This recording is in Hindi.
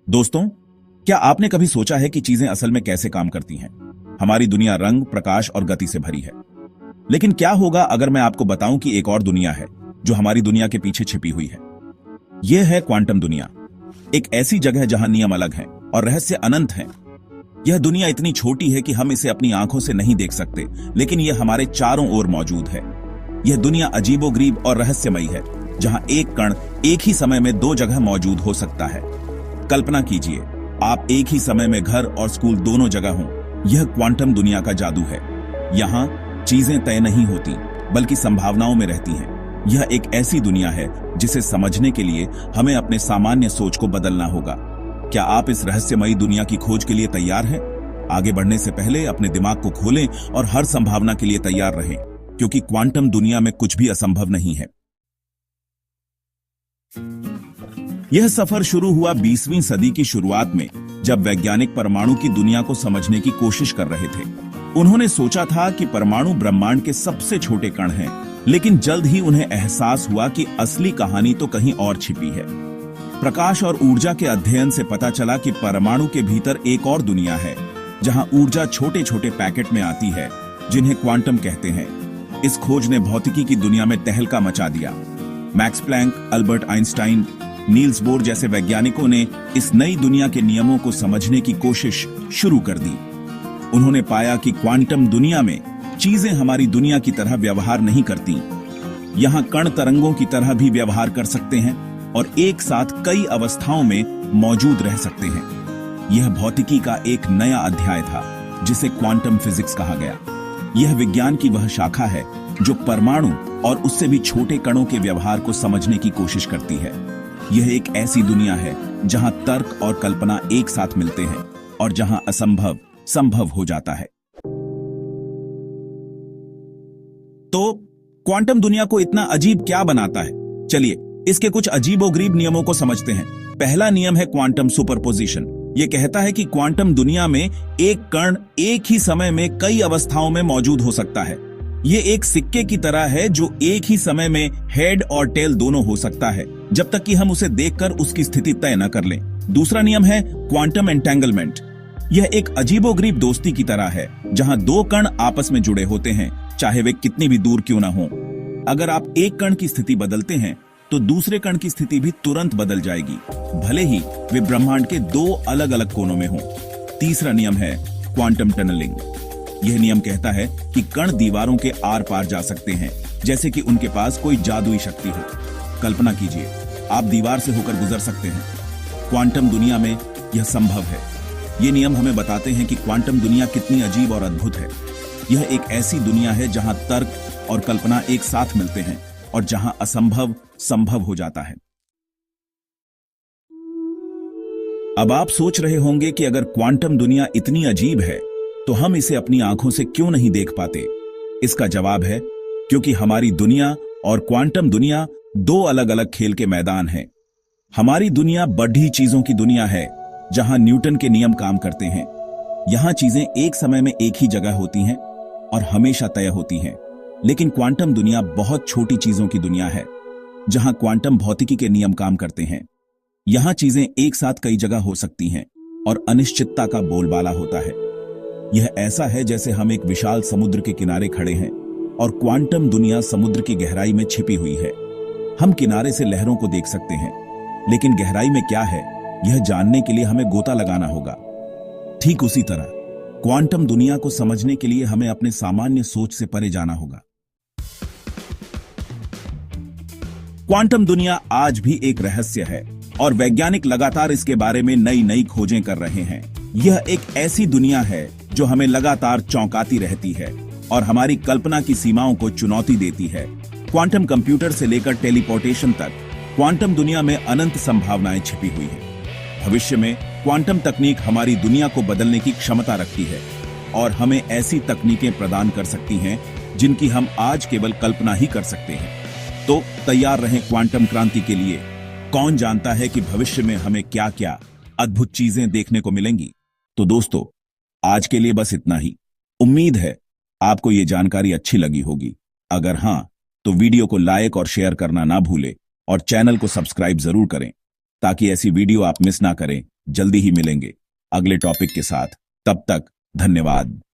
दोस्तों, क्या आपने कभी सोचा है कि चीजें असल में कैसे काम करती हैं? हमारी दुनिया रंग, प्रकाश और गति से भरी है। लेकिन क्या होगा अगर मैं आपको बताऊं कि एक और दुनिया है जो हमारी दुनिया के पीछे छिपी हुई है? यह है क्वांटम दुनिया। एक ऐसी जगह जहां नियम अलग हैं और रहस्य अनंत हैं। यह दुनिया इतनी छोटी है कि हम इसे अपनी आंखों से नहीं देख सकते, लेकिन यह हमारे चारों ओर मौजूद है। यह दुनिया अजीबोगरीब और रहस्यमयी है, जहां एक कण एक ही समय में दो जगह मौजूद हो सकता है। कल्पना कीजिए, आप एक ही समय में घर और स्कूल दोनों जगह हों। यह क्वांटम दुनिया का जादू है। यहाँ चीजें तय नहीं होती, बल्कि संभावनाओं में रहती हैं। यह एक ऐसी दुनिया है जिसे समझने के लिए हमें अपने सामान्य सोच को बदलना होगा। क्या आप इस रहस्यमयी दुनिया की खोज के लिए तैयार हैं? आगे बढ़ने से पहले अपने दिमाग को खोलें और हर संभावना के लिए तैयार रहें, क्योंकि क्वांटम दुनिया में कुछ भी असंभव नहीं है। यह सफर शुरू हुआ 20वीं सदी की शुरुआत में, जब वैज्ञानिक परमाणु की दुनिया को समझने की कोशिश कर रहे थे। उन्होंने सोचा था कि परमाणु ब्रह्मांड के सबसे छोटे कण हैं, लेकिन जल्द ही उन्हें एहसास हुआ कि असली कहानी तो कहीं और छिपी है। प्रकाश और ऊर्जा के अध्ययन से पता चला कि परमाणु के भीतर एक और दुनिया है, जहां ऊर्जा छोटे छोटे पैकेट में आती है, जिन्हें क्वांटम कहते हैं। इस खोज ने भौतिकी की दुनिया में तहलका मचा दिया। Max Planck, Albert Einstein, Niels Bohr जैसे वैज्ञानिकों ने इस नई दुनिया के नियमों को समझने की कोशिश शुरू कर दी। उन्होंने पाया कि क्वांटम दुनिया में चीजें हमारी दुनिया की तरह व्यवहार नहीं करती। यहाँ कण तरंगों की तरह भी व्यवहार कर सकते हैं और एक साथ कई अवस्थाओं में मौजूद रह सकते हैं। यह भौतिकी का एक नया अध्याय था, जिसे क्वांटम फिजिक्स कहा गया। यह विज्ञान की वह शाखा है जो परमाणु और उससे भी छोटे कणों के व्यवहार को समझने की कोशिश करती है। यह एक ऐसी दुनिया है जहां तर्क और कल्पना एक साथ मिलते हैं और जहां असंभव संभव हो जाता है। तो क्वांटम दुनिया को इतना अजीब क्या बनाता है? चलिए इसके कुछ अजीबोगरीब नियमों को समझते हैं। पहला नियम है क्वांटम सुपरपोजिशन। यह कहता है कि क्वांटम दुनिया में एक कण एक ही समय में कई अवस्थाओं में मौजूद हो सकता है। ये एक सिक्के की तरह है जो एक ही समय में हेड और टेल दोनों हो सकता है, जब तक कि हम उसे देखकर उसकी स्थिति तय न कर लें। दूसरा नियम है क्वांटम एंटेंगलमेंट। यह एक अजीबोगरीब दोस्ती की तरह है, जहां दो कण आपस में जुड़े होते हैं, चाहे वे कितनी भी दूर क्यों न हो। अगर आप एक कण की स्थिति बदलते हैं, तो दूसरे कण की स्थिति भी तुरंत बदल जाएगी, भले ही वे ब्रह्मांड के दो अलग अलग कोनों में हों। तीसरा नियम है क्वांटम टनलिंग। यह नियम कहता है कि कण दीवारों के आर पार जा सकते हैं, जैसे कि उनके पास कोई जादुई शक्ति हो। कल्पना कीजिए, आप दीवार से होकर गुजर सकते हैं। क्वांटम दुनिया में यह संभव है। ये नियम हमें बताते हैं कि क्वांटम दुनिया कितनी अजीब और अद्भुत है। यह एक ऐसी दुनिया है जहां तर्क और कल्पना एक साथ मिलते हैं और जहां असंभव संभव हो जाता है। अब आप सोच रहे होंगे कि अगर क्वांटम दुनिया इतनी अजीब है, तो हम इसे अपनी आंखों से क्यों नहीं देख पाते? इसका जवाब है क्योंकि हमारी दुनिया और क्वांटम दुनिया दो अलग अलग खेल के मैदान हैं। हमारी दुनिया बढ़ी चीजों की दुनिया है, जहां न्यूटन के नियम काम करते हैं। यहां चीजें एक समय में एक ही जगह होती हैं और हमेशा तय होती हैं। लेकिन क्वांटम दुनिया बहुत छोटी चीजों की दुनिया है, जहां क्वांटम भौतिकी के नियम काम करते हैं। यहां चीजें एक साथ कई जगह हो सकती हैं और अनिश्चितता का बोलबाला होता है। यह ऐसा है जैसे हम एक विशाल समुद्र के किनारे खड़े हैं और क्वांटम दुनिया समुद्र की गहराई में छिपी हुई है। हम किनारे से लहरों को देख सकते हैं, लेकिन गहराई में क्या है, यह जानने के लिए हमें गोता लगाना होगा। ठीक उसी तरह क्वांटम दुनिया को समझने के लिए हमें अपने सामान्य सोच से परे जाना होगा। क्वांटम दुनिया आज भी एक रहस्य है और वैज्ञानिक लगातार इसके बारे में नई नई खोजें कर रहे हैं। यह एक ऐसी दुनिया है जो हमें लगातार चौंकाती रहती है और हमारी कल्पना की सीमाओं को चुनौती देती है। क्वांटम कंप्यूटर से लेकर टेलीपोर्टेशन तक क्वांटम दुनिया में अनंत संभावनाएं छिपी हुई हैं। भविष्य में क्वांटम तकनीक हमारी दुनिया को बदलने की क्षमता रखती है और हमें ऐसी तकनीकें प्रदान कर सकती हैं जिनकी हम आज केवल कल्पना ही कर सकते हैं। तो तैयार रहें क्वांटम क्रांति के लिए। कौन जानता है कि भविष्य में हमें क्या क्या अद्भुत चीजें देखने को मिलेंगी। तो दोस्तों, आज के लिए बस इतना ही। उम्मीद है आपको ये जानकारी अच्छी लगी होगी। अगर हां, तो वीडियो को लाइक और शेयर करना ना भूलें और चैनल को सब्सक्राइब जरूर करें, ताकि ऐसी वीडियो आप मिस ना करें। जल्दी ही मिलेंगे अगले टॉपिक के साथ। तब तक धन्यवाद।